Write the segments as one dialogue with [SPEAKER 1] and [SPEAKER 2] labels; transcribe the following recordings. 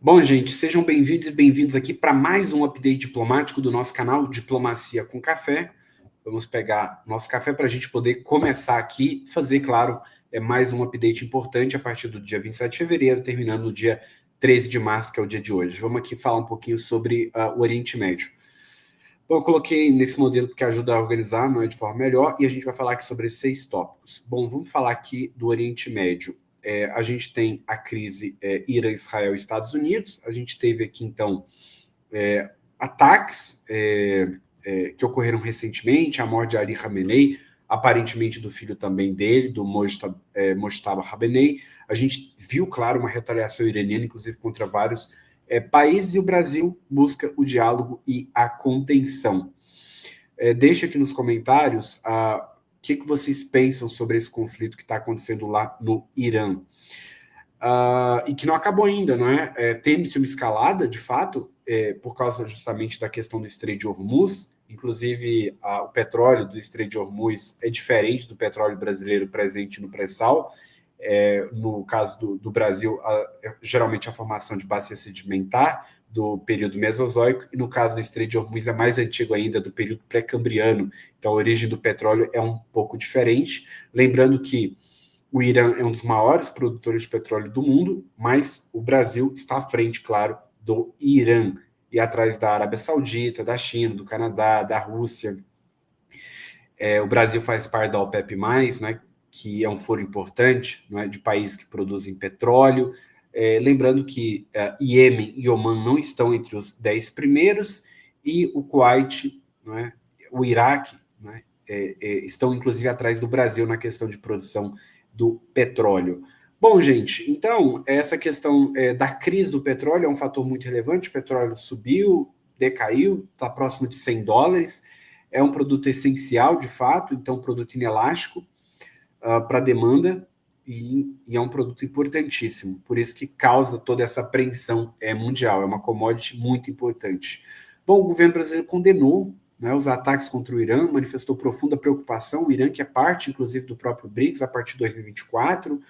[SPEAKER 1] Bom, gente, sejam bem-vindos e bem-vindos aqui para mais um update diplomático do nosso canal Diplomacia com Café. Vamos pegar nosso café para a gente poder começar aqui, fazer, claro, mais um update importante a partir do dia 27 de fevereiro, terminando no dia 13 de março, que é o dia de hoje. Vamos aqui falar um pouquinho sobre o Oriente Médio. Bom, eu coloquei nesse modelo porque ajuda a organizar, não é, de forma melhor, e a gente vai falar aqui sobre 6 tópicos. Bom, vamos falar aqui do Oriente Médio. A gente tem a crise Irã, Israel e Estados Unidos. A gente teve aqui, então, ataques que ocorreram recentemente, a morte de Ali Khamenei, aparentemente do filho também dele, do Mojtaba Khamenei. A gente viu, claro, uma retaliação iraniana, inclusive contra vários países, e o Brasil busca o diálogo e a contenção. Deixa aqui nos comentários o que vocês pensam sobre esse conflito que está acontecendo lá no Irã. E que não acabou ainda, não é? Teme-se uma escalada, de fato, por causa justamente da questão do Estreito de Hormuz. Inclusive, o petróleo do Estreito de Hormuz é diferente do petróleo brasileiro presente no pré-sal. No caso do Brasil, geralmente a formação de bacia sedimentar do período Mesozoico, e no caso do Estreito de Hormuz é mais antigo ainda, do período pré-cambriano. Então, a origem do petróleo é um pouco diferente. Lembrando que o Irã é um dos maiores produtores de petróleo do mundo, mas o Brasil está à frente, claro, do Irã, e atrás da Arábia Saudita, da China, do Canadá, da Rússia. O Brasil faz parte da OPEP+, né, que é um foro importante, né, de países que produzem petróleo. Lembrando que Iêmen e Omã não estão entre os 10 primeiros, e o Kuwait, né, o Iraque, né, estão inclusive atrás do Brasil na questão de produção do petróleo. Bom, gente, então, essa questão da crise do petróleo é um fator muito relevante. O petróleo subiu, decaiu, está próximo de $100. É um produto essencial, de fato, então um produto inelástico para a demanda, e é um produto importantíssimo, por isso que causa toda essa apreensão mundial, é uma commodity muito importante. Bom, o governo brasileiro condenou, né, os ataques contra o Irã, manifestou profunda preocupação, o Irã que é parte, inclusive, do próprio BRICS a partir de 2024,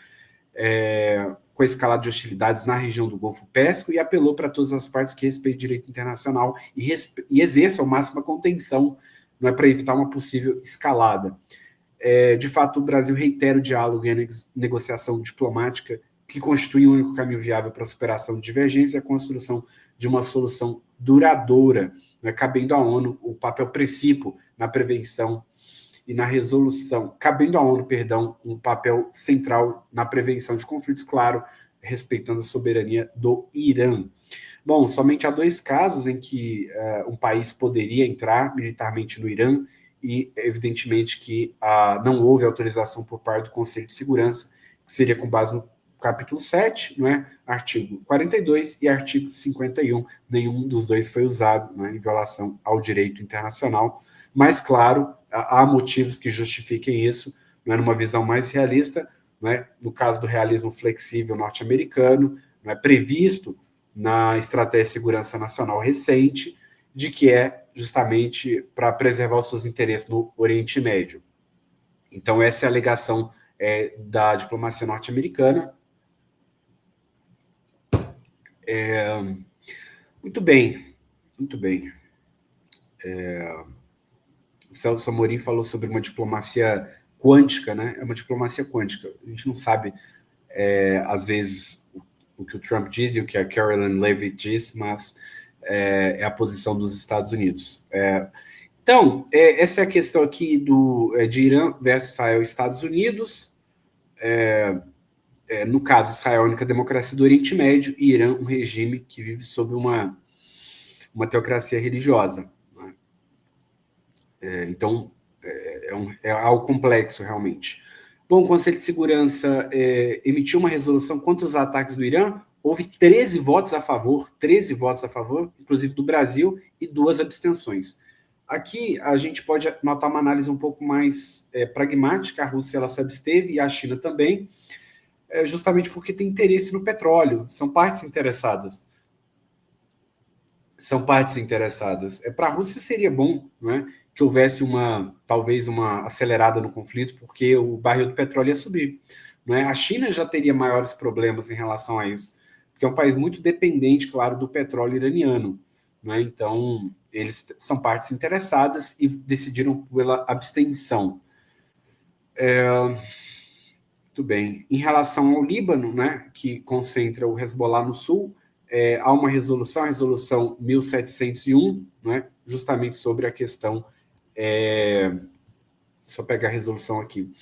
[SPEAKER 1] com a escalada de hostilidades na região do Golfo Pérsico, e apelou para todas as partes que respeitem o direito internacional e exerçam a máxima contenção, não é, para evitar uma possível escalada. De fato, o Brasil reitera o diálogo e a negociação diplomática que constitui o único caminho viável para a superação de divergências e a construção de uma solução duradoura, né, cabendo à ONU o papel principal na prevenção e na resolução, cabendo à ONU, perdão, um papel central na prevenção de conflitos, claro, respeitando a soberania do Irã. Bom, somente há 2 casos em que um país poderia entrar militarmente no Irã, e evidentemente que não houve autorização por parte do Conselho de Segurança, que seria com base no capítulo 7, não é? Artigo 42 e artigo 51. Nenhum dos dois foi usado, não é, em violação ao direito internacional, mas, claro, há motivos que justifiquem isso, não é, numa visão mais realista, não é? No caso do realismo flexível norte-americano, não é, previsto na Estratégia de Segurança Nacional recente, de que é justamente para preservar os seus interesses no Oriente Médio. Então, essa é a alegação da diplomacia norte-americana. Muito bem, muito bem. O Celso Amorim falou sobre uma diplomacia quântica, né? É uma diplomacia quântica. A gente não sabe, às vezes, o que o Trump diz e o que a Caroline Leavitt diz, mas é a posição dos Estados Unidos. Então, essa é a questão aqui de Irã versus Israel e Estados Unidos. No caso, Israel é a única democracia do Oriente Médio, e Irã um regime que vive sob uma teocracia religiosa. Né? Então, é algo complexo, realmente. Bom, o Conselho de Segurança emitiu uma resolução contra os ataques do Irã. Houve 13 votos a favor, inclusive do Brasil, e 2 abstenções. Aqui a gente pode notar uma análise um pouco mais pragmática. A Rússia ela se absteve, e a China também, justamente porque tem interesse no petróleo. São partes interessadas. Para a Rússia seria bom, não é, que houvesse talvez uma acelerada no conflito, porque o barril do petróleo ia subir. Não é? A China já teria maiores problemas em relação a isso, porque é um país muito dependente, claro, do petróleo iraniano, né? Então, eles são partes interessadas e decidiram pela abstenção. Muito bem. Em relação ao Líbano, né, que concentra o Hezbollah no sul, há uma resolução, a resolução 1701, né, justamente sobre a questão. Só pegar a resolução aqui.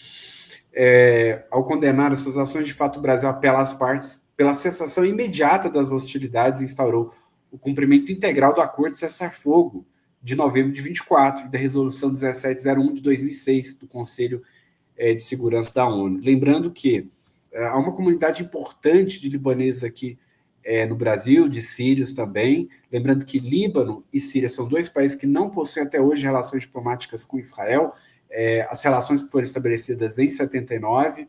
[SPEAKER 1] Ao condenar essas ações, de fato, o Brasil apela às partes pela cessação imediata das hostilidades e instaurou o cumprimento integral do acordo de cessar-fogo de novembro de 24 e da resolução 1701 de 2006 do Conselho de Segurança da ONU. Lembrando que há uma comunidade importante de libaneses aqui no Brasil, de sírios também. Lembrando que Líbano e Síria são dois países que não possuem até hoje relações diplomáticas com Israel. As relações que foram estabelecidas em 79,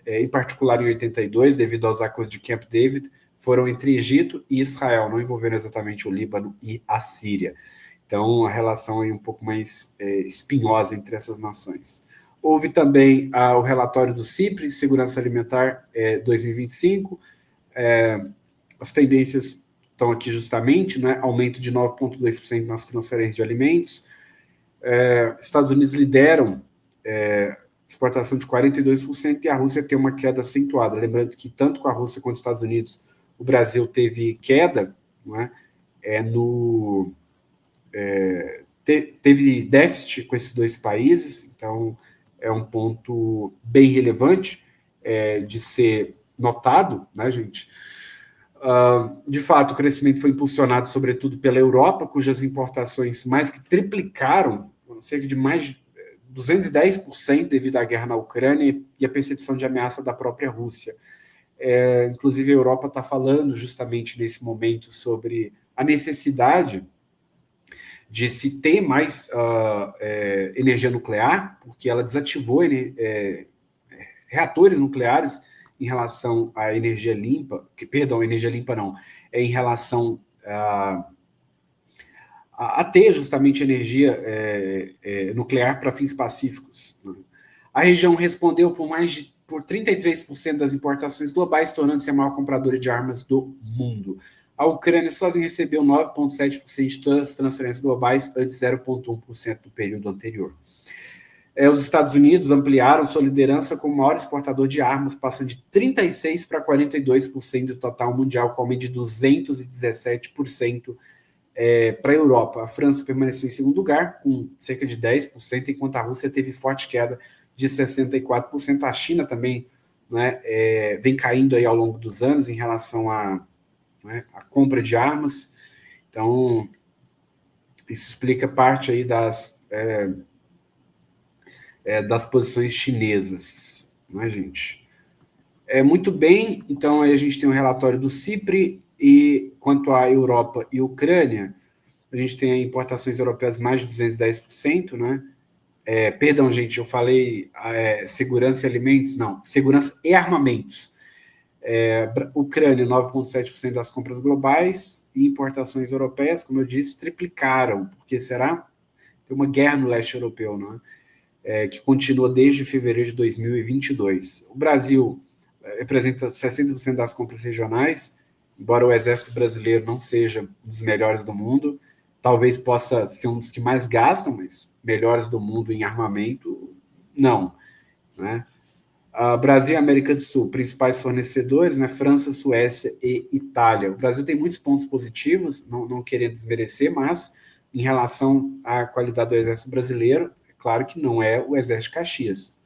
[SPEAKER 1] em particular em 82, devido aos acordos de Camp David, foram entre Egito e Israel, não envolvendo exatamente o Líbano e a Síria. Então, a relação é um pouco mais espinhosa entre essas nações. Houve também o relatório do CIPRE, Segurança Alimentar 2025. As tendências estão aqui justamente, né? Aumento de 9,2% nas transferências de alimentos. Estados Unidos lideram exportação de 42% e a Rússia tem uma queda acentuada. Lembrando que tanto com a Rússia quanto os Estados Unidos, o Brasil teve queda, né? Teve déficit com esses dois países, então é um ponto bem relevante de ser notado, né, gente? De fato, o crescimento foi impulsionado, sobretudo, pela Europa, cujas importações mais que triplicaram, cerca de mais de 210% devido à guerra na Ucrânia e à percepção de ameaça da própria Rússia. Inclusive, a Europa está falando justamente nesse momento sobre a necessidade de se ter mais energia nuclear, porque ela desativou reatores nucleares em relação à energia limpa, energia limpa não, em relação a ter justamente energia nuclear para fins pacíficos. Né? A região respondeu por 33% das importações globais, tornando-se a maior compradora de armas do mundo. A Ucrânia sozinha recebeu 9,7% de todas as transferências globais, antes 0,1% do período anterior. Os Estados Unidos ampliaram sua liderança como maior exportador de armas, passando de 36% para 42% do total mundial, com aumento de 217% para a Europa. A França permaneceu em segundo lugar, com cerca de 10%, enquanto a Rússia teve forte queda de 64%. A China também, né, vem caindo aí ao longo dos anos em relação a compra de armas. Então, isso explica parte aí das posições chinesas, né, gente? Muito bem, então aí a gente tem um relatório do CIPRE, e quanto à Europa e Ucrânia, a gente tem aí importações europeias mais de 210%, né? Perdão, gente, eu falei segurança e alimentos? Não, segurança e armamentos. Ucrânia, 9,7% das compras globais, e importações europeias, como eu disse, triplicaram, porque será? Tem uma guerra no leste europeu, né? Que continua desde fevereiro de 2022. O Brasil representa 60% das compras regionais, embora o Exército Brasileiro não seja um dos melhores do mundo, talvez possa ser um dos que mais gastam, mas melhores do mundo em armamento, não, né? Brasil e América do Sul, principais fornecedores, né? França, Suécia e Itália. O Brasil tem muitos pontos positivos, não querendo desmerecer, mas em relação à qualidade do Exército Brasileiro, é claro que não é o Exército de Caxias.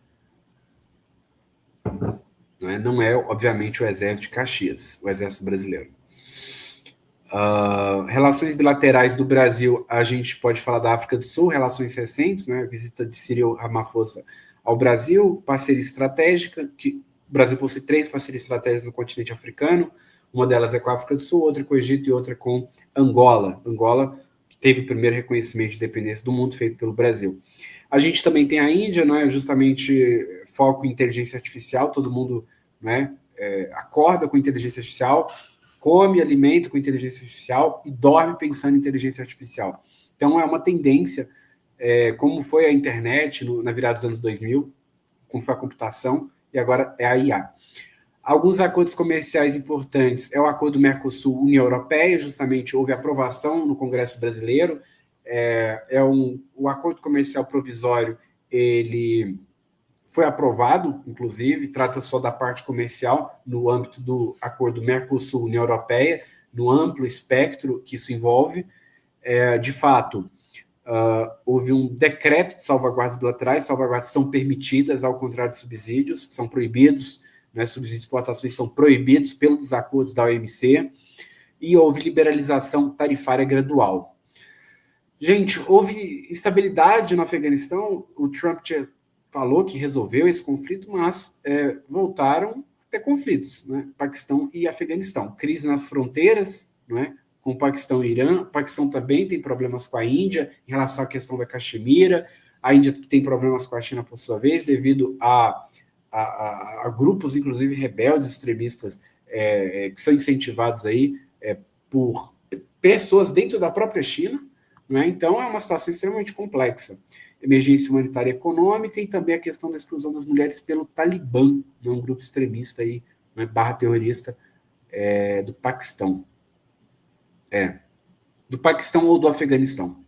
[SPEAKER 1] Não é, obviamente, o Exército de Caxias, o Exército Brasileiro. Relações bilaterais do Brasil, a gente pode falar da África do Sul, relações recentes, né? Visita de Cyril Ramaphosa ao Brasil, parceria estratégica, que o Brasil possui 3 parcerias estratégicas no continente africano, uma delas é com a África do Sul, outra com o Egito e outra com Angola. Angola teve o primeiro reconhecimento de independência do mundo feito pelo Brasil. A gente também tem a Índia, né, justamente foco em inteligência artificial, todo mundo, né, acorda com inteligência artificial, come, alimenta com inteligência artificial e dorme pensando em inteligência artificial. Então, é uma tendência, como foi a internet na virada dos anos 2000, como foi a computação, e agora é a IA. Alguns acordos comerciais importantes é o acordo Mercosul-União Europeia, justamente houve aprovação no Congresso brasileiro, o acordo comercial provisório, ele foi aprovado, inclusive, trata só da parte comercial no âmbito do acordo Mercosul-União Europeia, no amplo espectro que isso envolve. De fato, houve um decreto de salvaguardas bilaterais, salvaguardas são permitidas, ao contrário de subsídios, são proibidos, né, subsídios de exportações são proibidos pelos acordos da OMC, e houve liberalização tarifária gradual. Gente, houve estabilidade no Afeganistão, o Trump falou que resolveu esse conflito, mas voltaram a ter conflitos, né? Paquistão e Afeganistão. Crise nas fronteiras, né? Com o Paquistão e Irã. O Paquistão também tem problemas com a Índia em relação à questão da Caxemira. A Índia tem problemas com a China, por sua vez, devido a grupos, inclusive rebeldes extremistas, que são incentivados aí por pessoas dentro da própria China. Né? Então, é uma situação extremamente complexa. Emergência humanitária e econômica e também a questão da exclusão das mulheres pelo Talibã, né? Um grupo extremista aí, né? Barra terrorista do Paquistão. Do Paquistão ou do Afeganistão.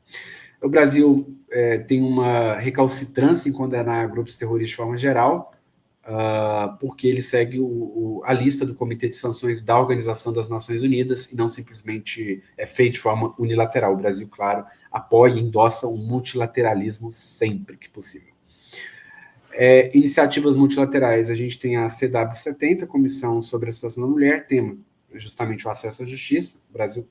[SPEAKER 1] O Brasil tem uma recalcitrância em condenar grupos terroristas de forma geral, porque ele segue a lista do Comitê de Sanções da Organização das Nações Unidas e não simplesmente é feito de forma unilateral. O Brasil, claro, apoia e endossa o multilateralismo sempre que possível. Iniciativas multilaterais, a gente tem a CW70, Comissão sobre a Situação da Mulher, tema justamente o acesso à justiça, o Brasil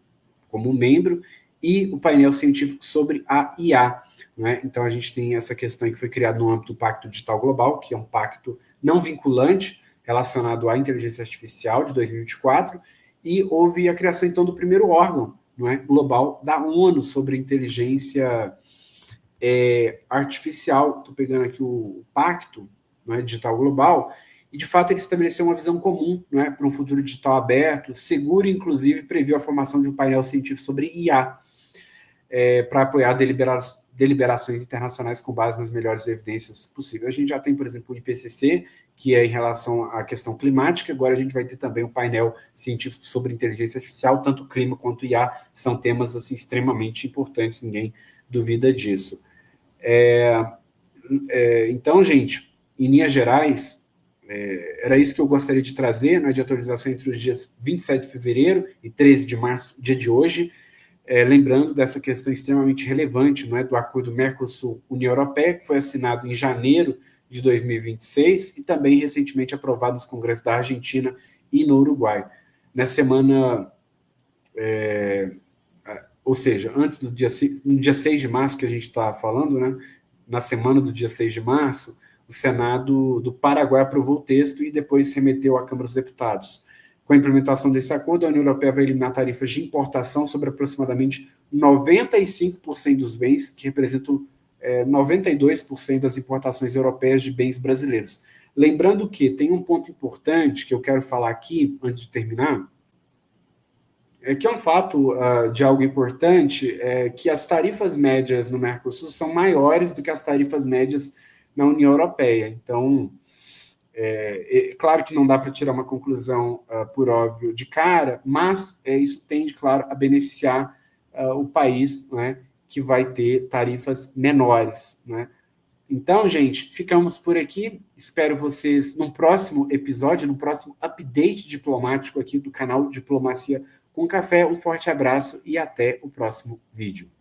[SPEAKER 1] como membro, e o painel científico sobre a IA. Né? Então, a gente tem essa questão que foi criada no âmbito do Pacto Digital Global, que é um pacto não vinculante relacionado à inteligência artificial de 2024, e houve a criação, então, do primeiro órgão, não é, global da ONU sobre inteligência artificial. Estou pegando aqui o Pacto, não é, Digital Global, e, de fato, ele estabeleceu uma visão comum, não é, para um futuro digital aberto, seguro, e, inclusive, previu a formação de um painel científico sobre IA, para apoiar deliberações internacionais com base nas melhores evidências possíveis. A gente já tem, por exemplo, o IPCC, que é em relação à questão climática, agora a gente vai ter também um painel científico sobre inteligência artificial, tanto clima quanto IA, são temas assim, extremamente importantes, ninguém duvida disso. Então, gente, em linhas gerais, era isso que eu gostaria de trazer, né, de atualização entre os dias 27 de fevereiro e 13 de março, dia de hoje, lembrando dessa questão extremamente relevante, não é, do acordo Mercosul-União Europeia, que foi assinado em janeiro de 2026 e também recentemente aprovado nos congressos da Argentina e no Uruguai. Nessa semana, ou seja, antes do no dia 6 de março que a gente está falando, né, na semana do dia 6 de março, o Senado do Paraguai aprovou o texto e depois remeteu à Câmara dos Deputados. Com a implementação desse acordo, a União Europeia vai eliminar tarifas de importação sobre aproximadamente 95% dos bens, que representam 92% das importações europeias de bens brasileiros. Lembrando que tem um ponto importante que eu quero falar aqui, antes de terminar, que é um fato de algo importante, que as tarifas médias no Mercosul são maiores do que as tarifas médias na União Europeia. Então, claro que não dá para tirar uma conclusão, por óbvio, de cara, mas isso tende, claro, a beneficiar o país, né, que vai ter tarifas menores. Né? Então, gente, ficamos por aqui. Espero vocês no próximo episódio, no próximo update diplomático aqui do canal Diplomacia com Café. Um forte abraço e até o próximo vídeo.